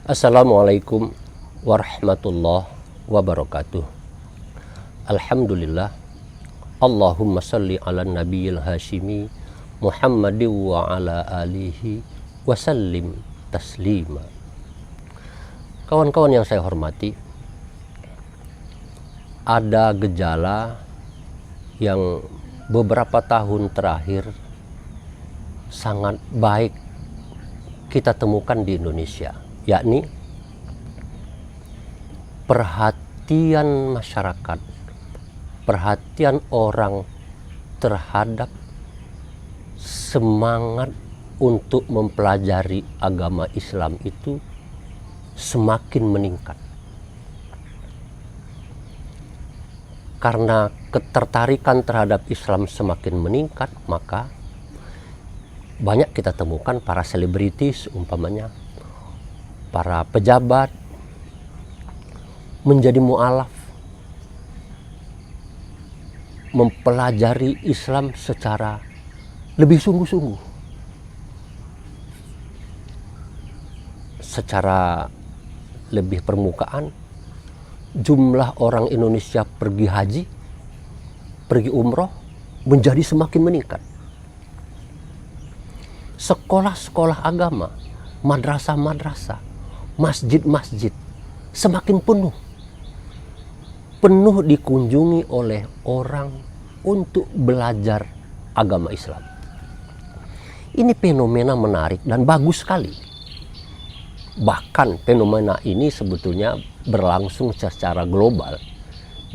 Assalamualaikum warahmatullahi wabarakatuh. Alhamdulillah. Allahumma salli ala nabiyil hashimi Muhammadin wa ala alihi wa sallim taslima. Kawan-kawan yang saya hormati, ada gejala yang beberapa tahun terakhir sangat baik kita temukan di Indonesia, yakni perhatian masyarakat, perhatian orang terhadap semangat untuk mempelajari agama Islam itu semakin meningkat. Karena ketertarikan terhadap Islam semakin meningkat, maka banyak kita temukan para selebritis, umpamanya para pejabat, menjadi mu'alaf, mempelajari Islam secara lebih sungguh-sungguh, secara lebih permukaan. Jumlah orang Indonesia pergi haji, pergi umroh menjadi semakin meningkat. Sekolah-sekolah agama, madrasah-madrasah, masjid-masjid semakin penuh. Penuh dikunjungi oleh orang untuk belajar agama Islam. Ini fenomena menarik dan bagus sekali. Bahkan fenomena ini sebetulnya berlangsung secara global.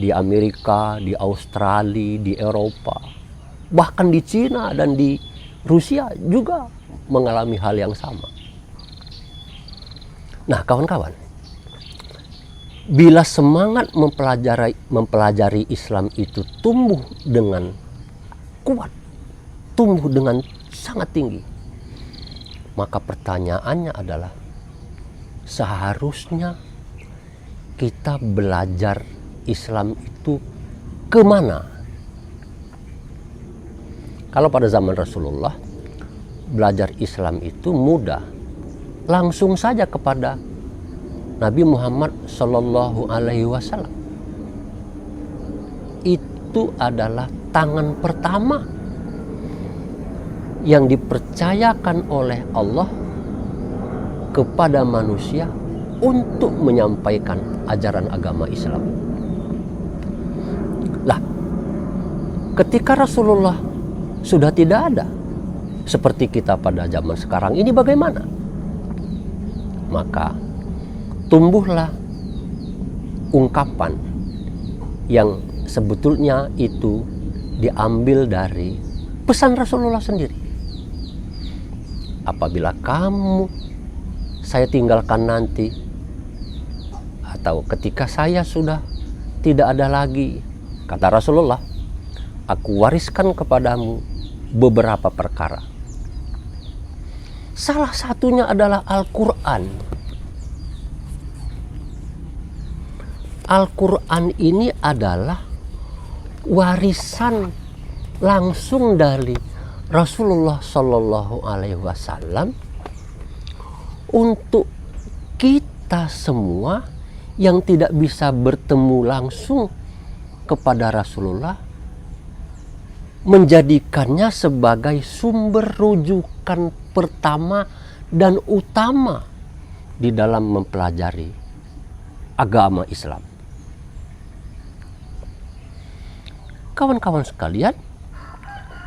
Di Amerika, di Australia, di Eropa, bahkan di Cina dan di Rusia juga mengalami hal yang sama. Nah, kawan-kawan, bila semangat mempelajari Islam itu tumbuh dengan kuat, tumbuh dengan sangat tinggi, maka pertanyaannya adalah, seharusnya kita belajar Islam itu kemana? Kalau pada zaman Rasulullah, belajar Islam itu mudah. Langsung saja kepada Nabi Muhammad Sallallahu Alaihi Wasallam. Itu adalah tangan pertama yang dipercayakan oleh Allah kepada manusia untuk menyampaikan ajaran agama Islam. Lah, ketika Rasulullah sudah tidak ada seperti kita pada zaman sekarang ini, bagaimana? Maka tumbuhlah ungkapan yang sebetulnya itu diambil dari pesan Rasulullah sendiri. Apabila saya tinggalkan nanti, atau ketika saya sudah tidak ada lagi, kata Rasulullah, aku wariskan kepadamu beberapa perkara. Salah satunya adalah Al-Quran. Al-Quran ini adalah warisan langsung dari Rasulullah Shallallahu Alaihi Wasallam untuk kita semua yang tidak bisa bertemu langsung kepada Rasulullah, menjadikannya sebagai sumber rujukan pertama dan utama di dalam mempelajari agama Islam. Kawan-kawan sekalian,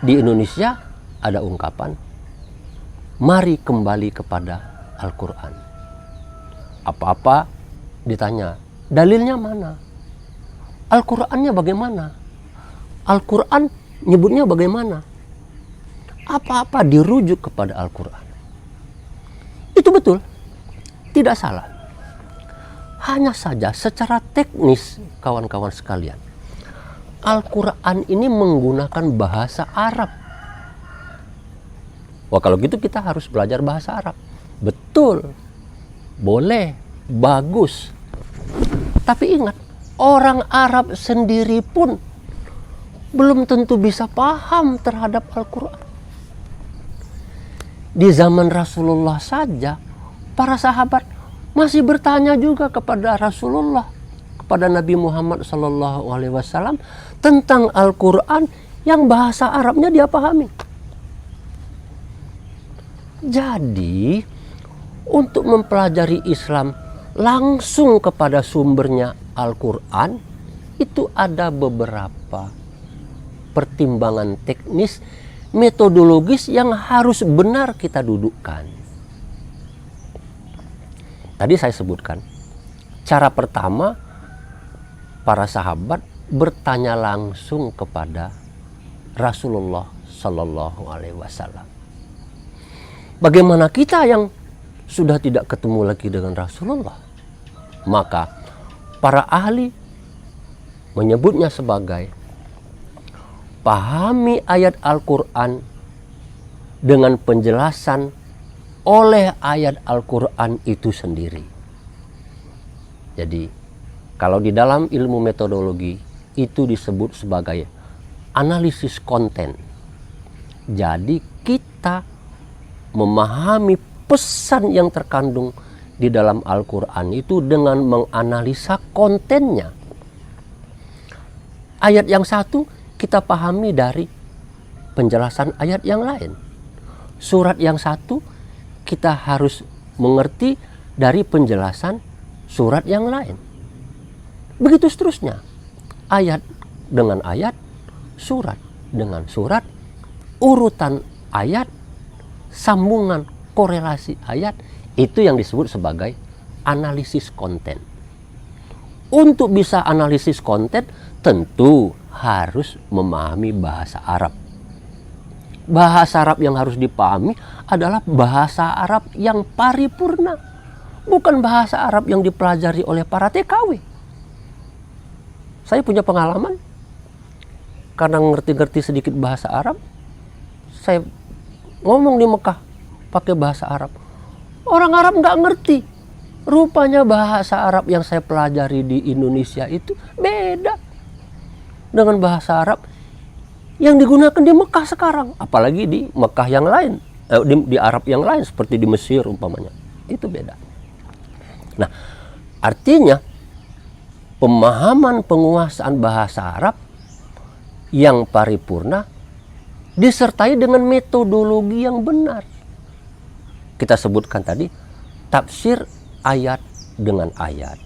di Indonesia ada ungkapan, mari kembali kepada Al-Quran. Apa-apa ditanya, dalilnya mana? Al-Qurannya bagaimana? Al-Quran nyebutnya bagaimana? Apa-apa dirujuk kepada Al-Quran. Itu betul, tidak salah. Hanya saja secara teknis, kawan-kawan sekalian, Al-Quran ini menggunakan bahasa Arab. Wah, kalau gitu kita harus belajar bahasa Arab. Betul, boleh, bagus. Tapi ingat, orang Arab sendiri pun belum tentu bisa paham terhadap Al-Quran. Di zaman Rasulullah saja, para sahabat masih bertanya juga kepada Rasulullah, kepada Nabi Muhammad SAW tentang Al-Quran yang bahasa Arabnya dia pahami. Jadi untuk mempelajari Islam langsung kepada sumbernya Al-Quran itu ada beberapa pertimbangan teknis, metodologis yang harus benar kita dudukkan. Tadi saya sebutkan, cara pertama para sahabat bertanya langsung kepada Rasulullah Sallallahu Alaihi Wasallam. Bagaimana kita yang sudah tidak ketemu lagi dengan Rasulullah? Maka para ahli menyebutnya sebagai pahami ayat Al-Quran dengan penjelasan oleh ayat Al-Quran itu sendiri. Jadi kalau di dalam ilmu metodologi itu disebut sebagai analisis konten. Jadi kita memahami pesan yang terkandung di dalam Al-Quran itu dengan menganalisa kontennya. Ayat yang satu kita pahami dari penjelasan ayat yang lain. Surat yang satu kita harus mengerti dari penjelasan surat yang lain. Begitu seterusnya. Ayat dengan ayat, surat dengan surat, urutan ayat, sambungan korelasi ayat, itu yang disebut sebagai analisis konten. Untuk bisa analisis konten tentu harus memahami bahasa Arab. Bahasa Arab yang harus dipahami adalah bahasa Arab yang paripurna, bukan bahasa Arab yang dipelajari oleh para TKW. Saya punya pengalaman, karena ngerti-ngerti sedikit bahasa Arab, saya ngomong di Mekah pakai bahasa Arab. Orang Arab nggak ngerti. Rupanya bahasa Arab yang saya pelajari di Indonesia itu beda dengan bahasa Arab yang digunakan di Mekah sekarang. Apalagi di Mekah yang lain, di Arab yang lain seperti di Mesir umpamanya. Itu beda. Nah, artinya pemahaman penguasaan bahasa Arab yang paripurna disertai dengan metodologi yang benar. Kita sebutkan tadi tafsir ayat dengan ayat,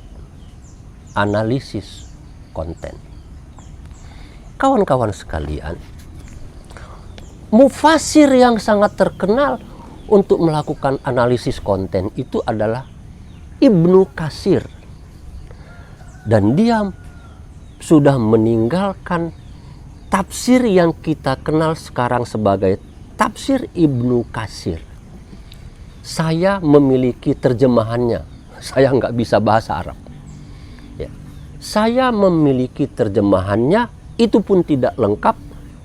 analisis konten. Kawan-kawan sekalian, mufasir yang sangat terkenal untuk melakukan analisis konten itu adalah Ibnu Katsir. Dan dia sudah meninggalkan tafsir yang kita kenal sekarang sebagai tafsir Ibnu Katsir. Saya memiliki terjemahannya. Saya nggak bisa bahasa Arab. Ya. Saya memiliki terjemahannya, itu pun tidak lengkap,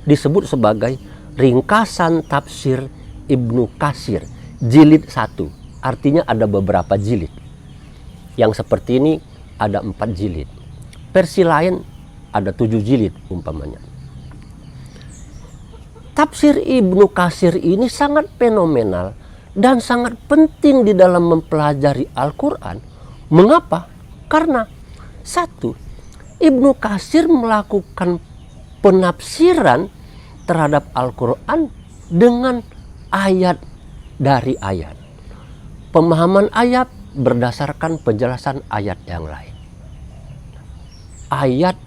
disebut sebagai ringkasan tafsir Ibnu Katsir, jilid 1. Artinya ada beberapa jilid. Yang seperti ini ada 4 jilid. Versi lain ada 7 jilid umpamanya. Tafsir Ibnu Katsir ini sangat fenomenal dan sangat penting di dalam mempelajari Al-Quran. Mengapa? Karena satu, Ibnu Katsir melakukan penafsiran terhadap Al-Quran dengan ayat dari ayat. Pemahaman ayat berdasarkan penjelasan ayat yang lain. Ayat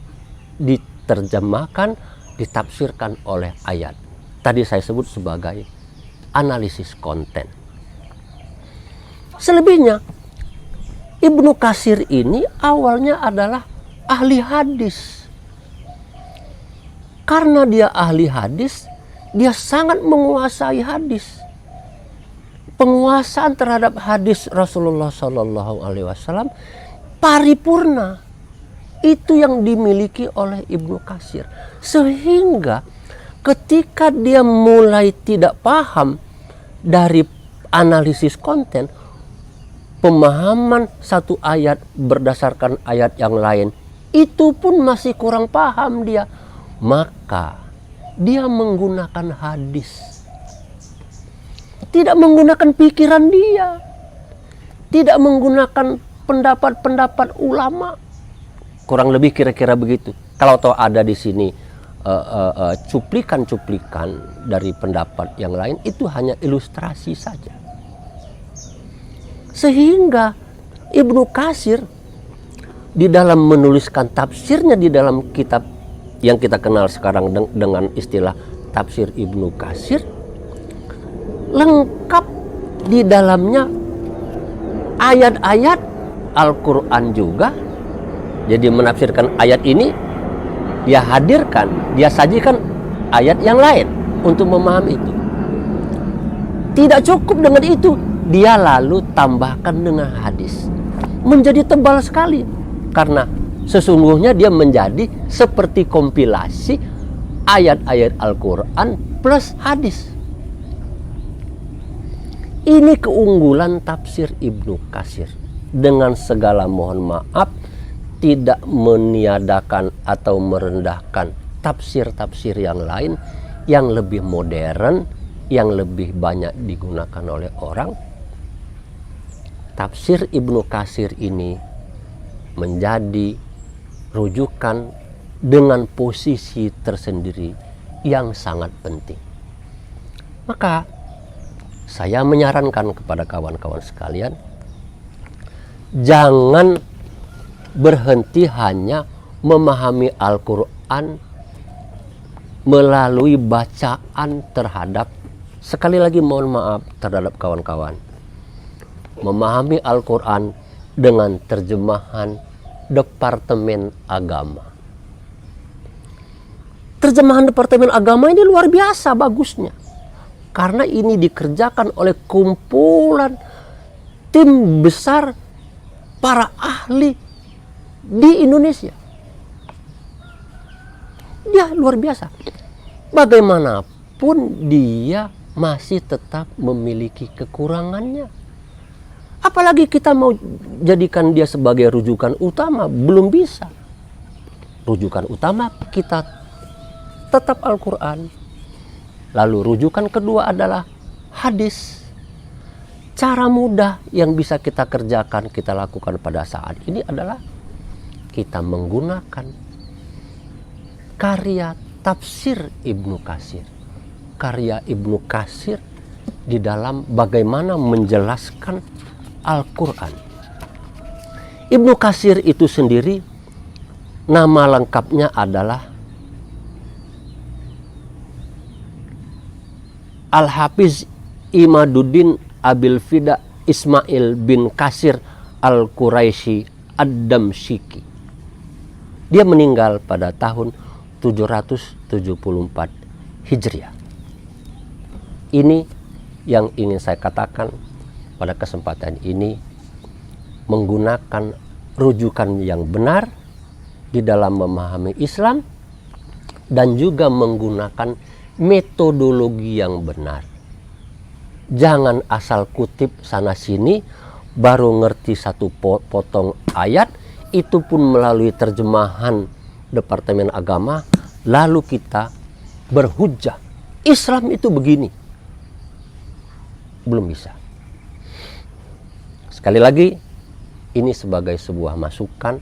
diterjemahkan, ditafsirkan oleh ayat. Tadi saya sebut sebagai analisis konten. Selebihnya, Ibnu Katsir ini awalnya adalah ahli hadis. Karena dia ahli hadis, dia sangat menguasai hadis. Penguasaan terhadap hadis Rasulullah SAW paripurna. Itu yang dimiliki oleh Ibnu Katsir. Sehingga ketika dia mulai tidak paham dari analisis konten, pemahaman satu ayat berdasarkan ayat yang lain, itu pun masih kurang paham dia. Maka dia menggunakan hadis. Tidak menggunakan pikiran dia. tidak menggunakan pendapat-pendapat ulama. Kurang lebih kira-kira begitu. Kalau toh ada di sini cuplikan-cuplikan dari pendapat yang lain, itu hanya ilustrasi saja. Sehingga Ibnu Katsir di dalam menuliskan tafsirnya di dalam kitab yang kita kenal sekarang dengan istilah tafsir Ibnu Katsir, lengkap di dalamnya ayat-ayat Al-Quran juga. Jadi menafsirkan ayat ini, dia hadirkan, dia sajikan ayat yang lain untuk memahami itu. Tidak cukup dengan itu, dia lalu tambahkan dengan hadis. Menjadi tebal sekali, karena sesungguhnya dia menjadi seperti kompilasi ayat-ayat Al-Quran plus hadis. Ini keunggulan tafsir Ibnu Katsir. Dengan segala mohon maaf, tidak meniadakan atau merendahkan tafsir-tafsir yang lain yang lebih modern, yang lebih banyak digunakan oleh orang. Tafsir Ibnu Katsir ini menjadi rujukan dengan posisi tersendiri yang sangat penting. Maka saya menyarankan kepada kawan-kawan sekalian, jangan berhenti hanya memahami Al-Quran melalui bacaan terhadap, sekali lagi mohon maaf terhadap kawan-kawan, memahami Al-Quran dengan terjemahan Departemen Agama. Terjemahan Departemen Agama ini luar biasa bagusnya, karena ini dikerjakan oleh kumpulan tim besar para ahli di Indonesia. Dia luar biasa. Bagaimanapun dia masih tetap memiliki kekurangannya. Apalagi kita mau jadikan dia sebagai rujukan utama, belum bisa. Rujukan utama kita tetap Al-Quran. Lalu rujukan kedua adalah hadis. Cara mudah yang bisa kita kerjakan, kita lakukan pada saat ini adalah kita menggunakan karya tafsir Ibnu Katsir. Karya Ibnu Katsir di dalam bagaimana menjelaskan Al-Quran. Ibnu Katsir itu sendiri nama lengkapnya adalah Al-Hafiz Imaduddin Abil Fida Ismail bin Katsir Al-Quraisy Ad-Damsyiki. Dia meninggal pada tahun 774 Hijriah. Ini yang ingin saya katakan pada kesempatan ini, menggunakan rujukan yang benar di dalam memahami Islam dan juga menggunakan metodologi yang benar. Jangan asal kutip sana sini baru ngerti satu potong ayat, itu pun melalui terjemahan Departemen Agama, lalu kita berhujjah Islam itu begini. Belum bisa. Sekali lagi, ini sebagai sebuah masukan,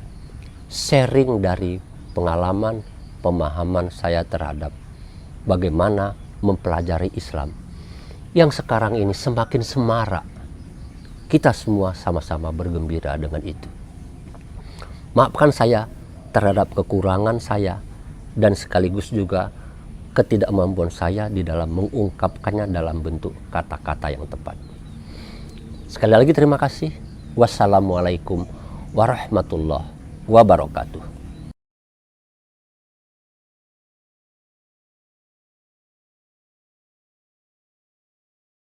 sharing dari pengalaman, pemahaman saya terhadap bagaimana mempelajari Islam yang sekarang ini semakin semarak. Kita semua sama-sama bergembira dengan itu. Maafkan saya terhadap kekurangan saya dan sekaligus juga ketidakmampuan saya di dalam mengungkapkannya dalam bentuk kata-kata yang tepat. Sekali lagi terima kasih. Wassalamualaikum warahmatullahi wabarakatuh.